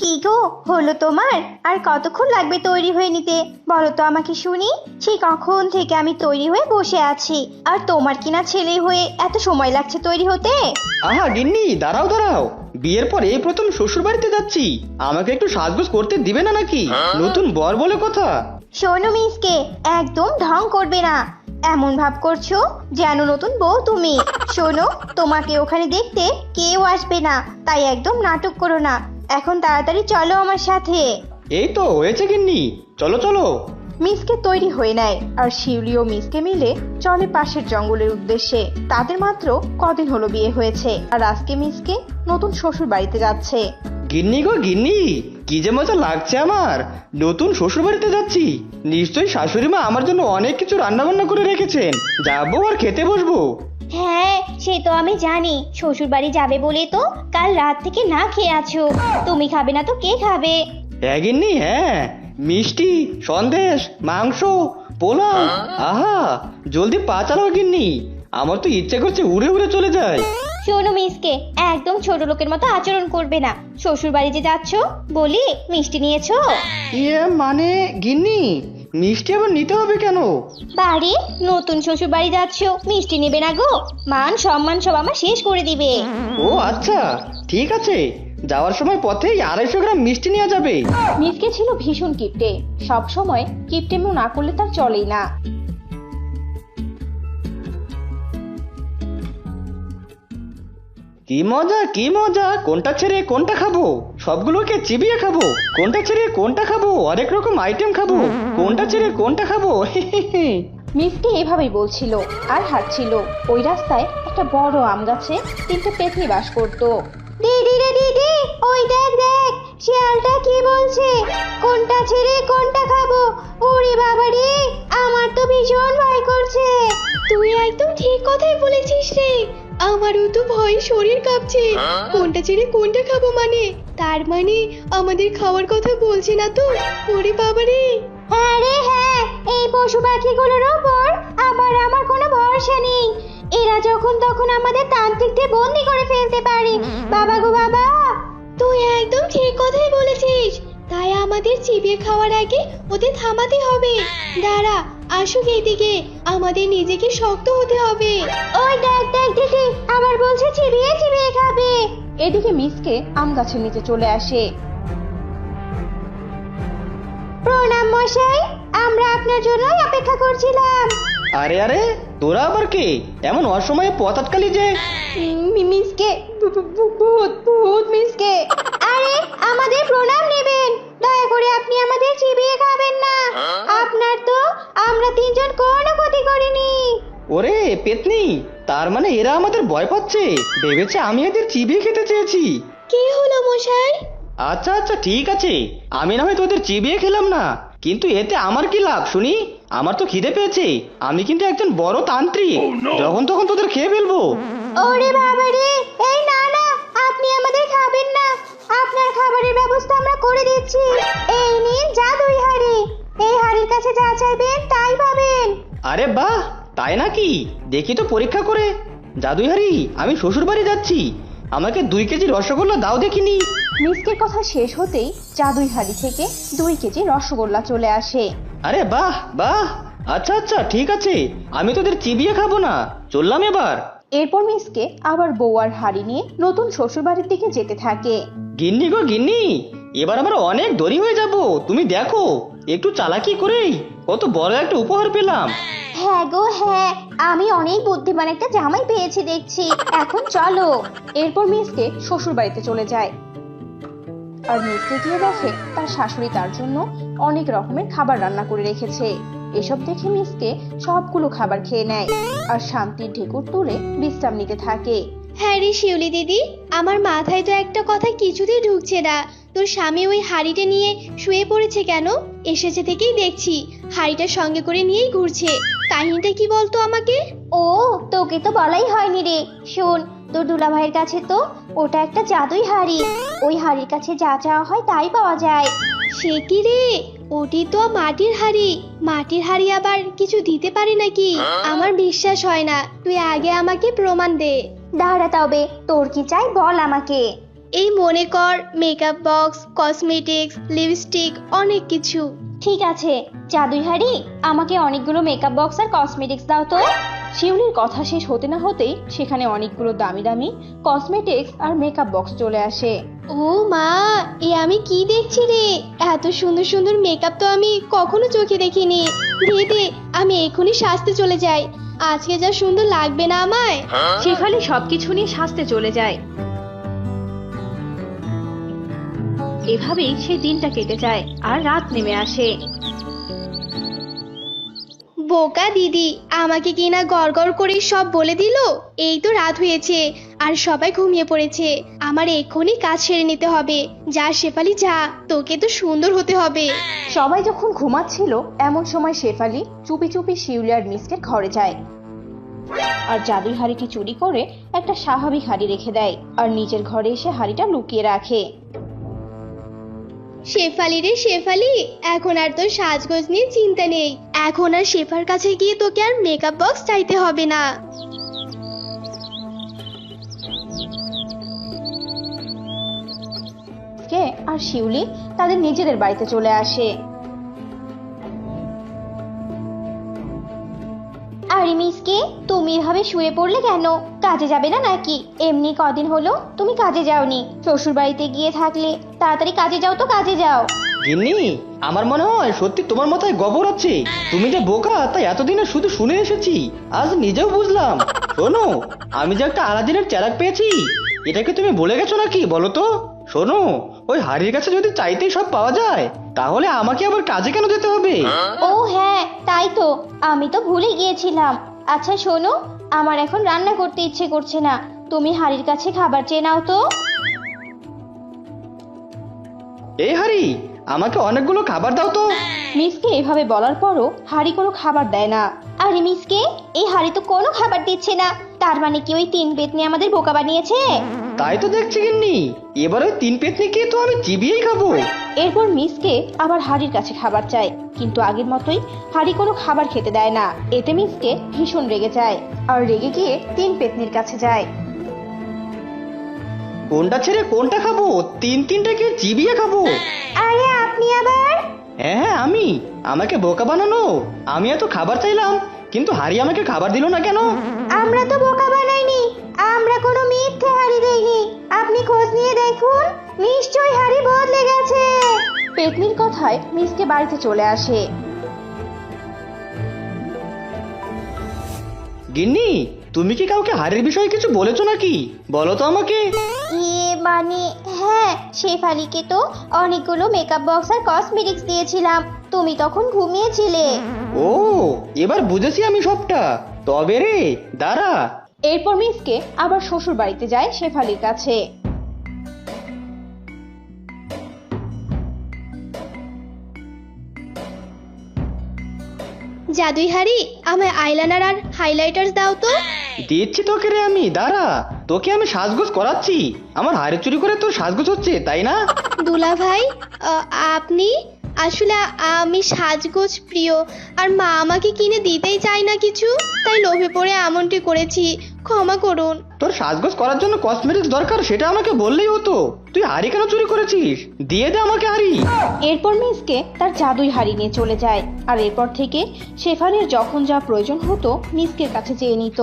কি গো, হলো তোমার? আর কতক্ষণ লাগবে তৈরি হয়ে নিতে বলো তো আমাকে শুনি। সেই কখন থেকে আমি তৈরি হয়ে বসে আছি, আর তোমার কিনা ছেলে হয়ে এত সময় লাগছে তৈরি হতে। আহা গিন্নি, দাঁড়াও দাঁড়াও, বিয়ের পর এই প্রথম শ্বশুর বাড়িতে যাচ্ছি, আমাকে একটু সাজগোজ করতে দিবে না নাকি? নতুন বর বলে কথা। শোনো মিসকে, একদম ঢং করবে না। এমন ভাব করছো যেন নতুন বউ তুমি। শোনো, তোমাকে ওখানে দেখতে কেউ আসবে না, তাই একদম নাটক করো না। এখন তাড়াতাড়ি চলো আমার সাথে। এই তো হয়েছে গিন্নি, চলো চলো। মিসকে তৈরি হয়ে নেয়, আর শিউলি ও মিসকে মিলে চলে পাশের জঙ্গলের উদ্দেশ্যে। তাদের মাত্র কদিন হলো বিয়ে হয়েছে, আর আজকে মিসকে নতুন শ্বশুর বাড়িতে যাচ্ছে। গিন্নি গো গিন্নি, কি যে মজা লাগছে আমার, নতুন শ্বশুর বাড়িতে যাচ্ছি। নিশ্চয়ই শাশুড়ি মা আমার জন্য অনেক কিছু রান্না বান্না করে রেখেছেন, যাবো আর খেতে বসবো। হ্যাঁ, সে তো আমি জানি। শ্বশুর বাড়ি যাবে বলে তো কাল রাত থেকে না খেয়ে আছো। তুমি খাবে না তো কে খাবে? হ্যাঁ গিন্নি হ্যাঁ, মিষ্টি, সন্দেশ, মাংস, পোলাও। আহা, জলদি পা চালাও গিন্নি, আমার তো ইচ্ছে করছে উড়ে উড়ে চলে যায়। শোনো মিসকে, একদম ছোট লোকের মতো আচরণ করবে না। শ্বশুর বাড়ি যে যাচ্ছ বলি, মিষ্টি নিয়েছো? ইয়ে মানে গিন্নি, মিষ্টি আবার নিতে হবে কেন? বাড়ি নতুন শ্বশুর বাড়ি যাচ্ছ, মিষ্টি নেবে না গো? মান সম্মান সব আমার শেষ করে দিবে। ও আচ্ছা, ঠিক আছে, যাওয়ার সময় পথেই 250 গ্রাম মিষ্টি নেওয়া যাবে। মিসকে ছিল ভীষণ কিপটে, সব সময় কিপটেমো না করলে তার চলেই না। কি মজা কি মজা, কোনটা ছেড়ে কোনটা খাবো, সবগুলোকে চিবিয়ে খাবো। কোনটা ছেড়ে কোনটা খাবো, অনেক রকম আইটেম খাবো। কোনটা ছেড়ে কোনটা খাবো। মিসকে এভাবেই বলছিল আর হাঁটছিল। ওই রাস্তায় একটা বড় আম গাছে 3টে পেতনি বাস করতো। দিদি রে দিদি, ওই দেখ দেখ, শিয়ালটা কি বলছে, কোনটা ছেড়ে কোনটা খাবো। ওরে বাবা রে, আমার তো ভীষণ ভয় করছে। তুই একদম ঠিক কথাই বলেছিস রে, আমারও তো ভয় শরীর কাঁপছে। কোনটা ছেড়ে কোনটা খাবো মানে, তার মানে আমাদের খাওয়ার কথা বলছে না তো? ওরে বাবা রে। হ্যাঁ রে হ্যাঁ, এই পশু পাখিগুলোর ওপর আবার আমার কোনো ভরসা নেই। এরা যখন তখন আমাদের তান্ত্রিকদের বন্দি করে ফেলতে পারে। বাবা গো বাবা। তুই একদম ঠিক কথাই বলেছিস, তাই আমাদের চিবিয়ে খাওয়ার আগে ওদের থামাতে হবে। দাঁড়া, আসুক এইদিকে, আমাদের নিজেকে শক্ত হতে হবে। ওই দেখ দেখ দিদি, আবার বলছে চিবিয়ে চিবিয়ে খাবে। এদিকে মিসকে আম গাছের নিচে চলে আসে। প্রণাম মশাই, আমরা আপনার জন্যই অপেক্ষা করছিলাম। আরে আরে, তোরা আবার কে এমন অসময়ে পথ আটকালি যে? মিসকে ভূত ভূত মিসকে। আরে, আমাদের প্রণাম নেবেন, দয়া করে আপনি আমাদের চিবিয়ে খাবেন না। আপনার তো আমরা 3জন কোনো ক্ষতি করিনি। ওরে পেতনি, তার মানে এরা আমাদের ভয় পাচ্ছে, ভেবেছে আমি এদের চিবিয়ে খেতে চেয়েছি। কি হলো মশাই? আচ্ছা আচ্ছা ঠিক আছে, আমি না হয় তোদের চিবিয়ে খেলাম না, কিন্তু এতে আমার কি লাভ শুনি? আমার তো খিদে পেয়েছে, আমি কিন্তু একজন বড় তান্ত্রিক, যখন তখন তোদের খেয়ে ফেলবো। ওরে বাবা রে, এই না না, আপনি আমাদের খাবেন না। আপনার খাবারের ব্যবস্থা আমরা করে দিচ্ছি। এই নিন জাদুই হাড়ি, এই হাড়ির কাছে যা চাইবেন তাই পাবেন। আরে বাহ, তাই নাকি? দেখি তো পরীক্ষা করে। জাদুইহারি, আমি শ্বশুর বাড়ি যাচ্ছি, আমাকে 2 কেজি রসগোল্লা দাও দেখিনি। মিসকের কথা শেষ হতেই জাদুই হাড়ি থেকে 2 কেজি রসগোল্লা চলে আসে। আরে বাহ বাহ, আচ্ছা আচ্ছা ঠিক আছে, আমি তোদের চিবিয়ে খাবো না, চললাম এবার। এরপর মিসকে আবার বউ আর হাড়ি নিয়ে নতুন শ্বশুর বাড়ির দিকে যেতে থাকে। গিন্নি গো গিন্নি, এবার আমরা অনেক দেরি হয়ে যাব, তুমি দেখো একটু চালাকি করেই কত বড় একটা উপহার পেলাম। হ্যাঁ গো হ্যাঁ, আমি অনেক বুদ্ধিমান একটা জামাই পেয়েছি দেখছি। এখন চলো। এরপর মিসকে শ্বশুর বাড়িতে চলে যায়, আর মিসকে গিয়ে দেখে তার শাশুড়ি তার জন্য অনেক রকমের খাবার রান্না করে রেখেছে। এসব দেখে মিসকে সবগুলো খাবার খেয়ে নেয় আর শান্তির ঢেকুর তুলে বিশ্রাম নিতে থাকে। হ্যাঁ রে শিউলি দিদি, আমার মাথায় তো একটা কথা কিছুতেই ঢুকছে না। তোর স্বামী ওই হাড়িটা নিয়ে শুয়ে পড়েছে কেন? এসেছে থেকেই দেখছি হাড়িটা সঙ্গে করে নিয়েই ঘুরছে। কাহিনীটা কি বলতো আমাকে? ও, তোকে তো বলাই হয়নি রে। শোন, তোর দুলাভাইয়ের কাছে তো ওটা একটা জাদুই হাড়ি। ওই হাড়ির কাছে যা চাওয়া হয় তাই পাওয়া যায়। সে কি রে, ওটি তো মাটির হাড়ি। মাটির হাড়ি আবার কিছু দিতে পারে নাকি? আমার বিশ্বাস হয় না, তুই আগে আমাকে প্রমাণ দে। দাঁড়া তবে, তোর কি চাই বল আমাকে। এই মনে কর মেকআপ বক্স, কসমেটিক্স, লিপস্টিক, অনেক কিছু। ঠিক আছে, জাদুই হাড়ি, আমাকে অনেকগুলো মেকআপ বক্স আর কসমেটিক্স দাও তো। শিউলির কথা শেষ হতে না হতেই সেখানে অনেকগুলো দামি দামি কসমেটিক্স আর মেকআপ বক্স চলে আসে। ও মা, এ আমি কি দেখছি রে! এত সুন্দর সুন্দর মেকআপ তো আমি কখনো চোখে দেখিনি। দে দে, আমি এখনই সাজতে চলে যাই। আজকে যা সুন্দর লাগবে না আমায়। শেফালি সবকিছু নিয়ে সাজতে চলে যায়। এভাবেই সেই দিনটা কেটে যায় আর রাত নেমে আসে। বোকা দিদি আমাকে কিনা গড়গড় করে সব বলে দিল। এই তো রাত হয়েছে আর সবাই ঘুমিয়ে পড়েছে। আমার এক্ষুনি কাজ সেরে নিতে হবে। যা শেফালি যা, তোকে তো সুন্দর হতে হবে। সবাই যখন ঘুমাচ্ছিল এমন সময় শেফালি চুপি চুপি শিউলি আর মিসকের ঘরে যায় আর জাদুই হাড়িটি চুরি করে একটা স্বাভাবিক হাড়ি রেখে দেয় আর নিজের ঘরে এসে হাড়িটা লুকিয়ে রাখে। শেফালি রে শেফালি, এখন আর তোর সাজগোজ নিয়ে চিন্তা নেই। এখন আর শেফার কাছে গিয়ে তোকে আর মেকআপ বক্স চাইতে হবে না। কে আর শিউলি তাদের নিজেদের বাড়িতে চলে আসে। আরে মিসকে, তুমি এভাবে শুয়ে পড়লে কেন? কাজে যাবে না নাকি? এমনি কদিন হলো তুমি কাজে যাওনি। শ্বশুর বাড়িতে গিয়ে থাকলে তাড়াতাড়ি কাজে যাও তো, কাজে যাও। গিন্নি, আমার মনে হয় সত্যি তোমার মাথায় গোবর আছে। তুমি যে বোকা তাই এতদিনে শুধু শুনে এসেছি, আজ নিজেও বুঝলাম। শোনো, আমি যে একটা আলাদিনের চেরাগ পেয়েছি, এটাকে তুমি ভুলে গেছো নাকি বলো তো? শোনো, ওই হাড়ির কাছে যদি চাইতেই সব পাওয়া যায় তাহলে আমাকে আবার কাজে কেন যেতে হবে? ও হ্যাঁ, তাই তো, আমি তো ভুলে গিয়েছিলাম। আচ্ছা শোনো, আমার এখন রান্না করতে ইচ্ছে করছে না। তুমি হাড়ির কাছে খাবার চেয়ে নাও তো। এই হাড়ি, আমাকে অনেকগুলো খাবার দাও তো। মিসকে এভাবে বলার পরও হাড়ি কোনো খাবার দেয় না। আরে মিসকে, এই হাড়ি তো কোনো খাবার দিচ্ছে না। তার মানে কি ওই তিন পেতনি আমাদের বোকা বানিয়েছে? তাই তো দেখছি গিন্নি, এবার ওই তিন পেতনিকে তো আমি চিবিয়েই খাবো। এরপর মিসকে আবার হাড়ির কাছে খাবার চায়, কিন্তু আগের মতোই হাড়ি কোনো খাবার খেতে দেয় না। এতে মিসকে ভীষণ রেগে যায় আর রেগে গিয়ে তিন পেতনির কাছে যায়। কোনটা ছেড়ে কোনটা খাবো? তিনটাকে চিবিয়ে খাবো। আরে আপনি আবার? হ্যাঁ হ্যাঁ, আমাকে বোকা বানানো। আমি এত খাবার চাইলাম কিন্তু হাড়ি আমাকে খাবার দিল না কেন? আমরা তো বোকা বানাইনি, আমরা কোনো মিথ্যে হাড়ি দেইনি। আপনি খোঁজ নিয়ে দেখুন, নিশ্চয়ই হাড়ি বদলে গেছে। পেতনির কথায় মিসকে বাড়িতে চলে আসে। গিন্নি, তুমি কি কাউকে হাড়ির বিষয়ে কিছু বলেছো নাকি? বলো তো আমাকে। মানে হ্যাঁ, শেফালিকে তো অনেকগুলো মেকআপ বক্স আর কসমেটিক্স দিয়েছিলাম। তুমি তখন ঘুমিয়েছিলে। ও, এবার বুঝেছি আমি সবটা। তবে রে দাঁড়া। এরপর মিসকে আবার শ্বশুর বাড়িতে যায় শেফালির কাছে। জাদুই হাড়ি, আমায় আইলাইনার আর হাইলাইটার দাও তো। দিচ্ছি তোকে রে, আমি দাঁড়া। তোকে আমি সাজগোজ করাচ্ছি। আমার হাড়ি চুরি করে তোর সাজগোজ হচ্ছে তাই না? দুলা ভাই, আপনি? আসলে আমি সাজগোজ প্রিয় আর মা আমাকে কিনে দিতেই চায় না কিছু, তাই লোভে পড়ে এমনটি করেছি। ক্ষমা করুন। তোর সাজগোজ করার জন্য কসমেটিক্স দরকার, সেটা আমাকে বললেই হতো। তুই হাড়ি কেন চুরি করেছিস? দিয়ে দে আমাকে হাড়ি। এরপর মিসকে তার জাদুই হাড়ি নিয়ে চলে যায় আর এরপর থেকে শেফালির যখন যা প্রয়োজন হতো মিসকের কাছে চেয়ে নিত।